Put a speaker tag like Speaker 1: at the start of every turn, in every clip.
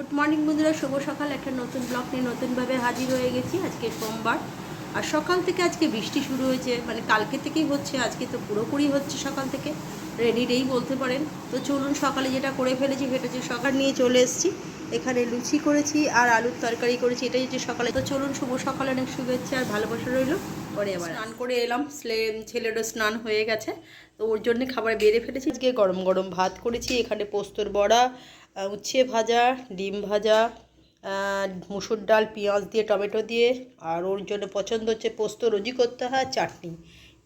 Speaker 1: Good morning বন্ধুরা, শুভ সকাল। একটা নতুন ব্লগ নিয়ে নতুনভাবে হাজির হয়ে গেছি। আজকে সোমবার আর সকাল থেকে আজকে বৃষ্টি শুরু হয়েছে, মানে কালকে থেকেই হচ্ছে, আজকে তো পুরোপুরি হচ্ছে সকাল থেকে, রেনি ডেই বলতে পারেন। তো চলুন সকালে যেটা করে ফেলেছি সেটা হচ্ছে সকাল নিয়ে চলে এসেছি। এখানে লুচি করেছি আর আলুর তরকারি করেছি, এটাই হচ্ছে সকালে। তো চলুন, শুভ সকালে অনেক শুভেচ্ছা আর ভালোবাসা রইল। পরে আবার স্নান করে এলাম, ছেলেরও স্নান হয়ে গেছে, তো ওর জন্য খাবার বেড়ে ফেলেছি। আজকে গরম গরম ভাত করেছি, এখানে পোস্তর বড়া, উচ্ছে ভাজা, ডিম ভাজা, মুসুর ডাল পেঁয়াজ দিয়ে টমেটো দিয়ে, আর ওর জন্য পছন্দ হচ্ছে পোস্ত, রোজই করতে হয়, চাটনি।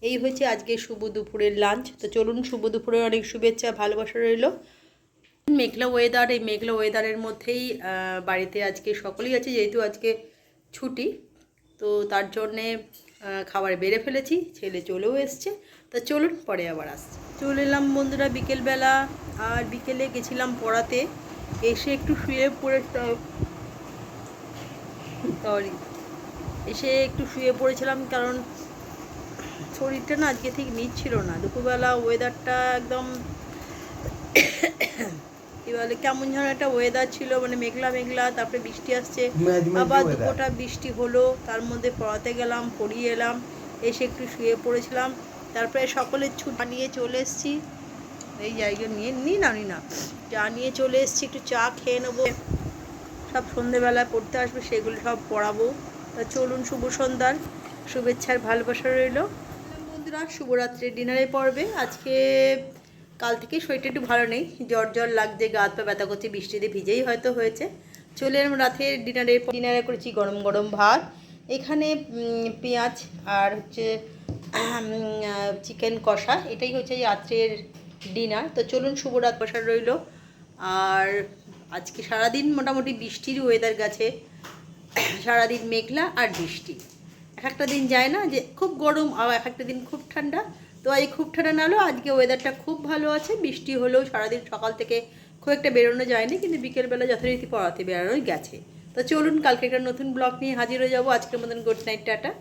Speaker 1: এই হচ্ছে আজকে শুভ দুপুরের লাঞ্চ। তো চলুন, শুভ দুপুরের অনেক শুভেচ্ছা ভালোবাসা রইল। মেঘলা ওয়েদার, এই মেঘলা ওয়েদারের মধ্যেই বাড়িতে আজকে সকলেই আছে, যেহেতু আজকে ছুটি, তো তার জন্যে খাবার বেড়ে ফেলেছি, ছেলে চলেও এসছে। তা চলুন পরে আবার আসছি। চলে এলাম বন্ধুরা বিকেলবেলা, আর বিকেলে গেছিলাম পড়াতে, এসে একটু শুয়ে পড়েছিলাম, কারণ শরীরটা না আজকে ঠিক নিচ্ছিল না। দুপুরবেলা ওয়েদারটা একদম কি বলে, কেমন যেন একটা ওয়েদার ছিল, মানে মেঘলা মেঘলা, তারপরে বৃষ্টি আসছে, আবার দুপুরটা বৃষ্টি হলো, তার মধ্যে পড়াতে গেলাম, পড়িয়ে এলাম, এসে একটু শুয়ে পড়েছিলাম। তারপরে সকলের ছুটি নিয়ে চলে এসেছি, এই জায়গা নিয়ে না চা নিয়ে চলে এসেছি, একটু চা খেয়ে নেবো, সব সন্ধেবেলায় পড়তে আসবে, সেগুলো সব পড়াবো। তা চলুন, শুভ সন্ধ্যার শুভেচ্ছার ভালোবাসা রইল বন্ধুরা। শুভরাত্রির ডিনারে পড়বে আজকে। কাল থেকে শরীরটা একটু ভালো নেই, জ্বর লাগছে, গা হাত পা ব্যথা করছে, বৃষ্টিতে ভিজেই হয়তো হয়েছে। চলে এলাম রাতের ডিনারে করেছি গরম গরম ভাত, এখানে পেঁয়াজ আর হচ্ছে চিকেন কষা, এটাই হচ্ছে রাত্রের ডিনার। তো চলুন, শুভরাত বসার রইল। আর আজকে সারাদিন মোটামুটি বৃষ্টির ওয়েদার গেছে, সারাদিন মেঘলা আর বৃষ্টি। এক একটা দিন যায় না যে খুব গরম, আর এক একটা দিন খুব ঠান্ডা। তো আজ খুব ঠান্ডা না হলেও আজকে ওয়েদারটা খুব ভালো আছে, বৃষ্টি হলেও সারাদিন সকাল থেকে খুব একটা বেরোনো যায়নি, কিন্তু বিকেলবেলা যথারীতি পড়াতে বেরোনোই গেছে। তো চলুন, কালকে একটা নতুন ব্লগ নিয়ে হাজির হয়ে যাবো। আজকের মতন গুড নাইট, টাটা।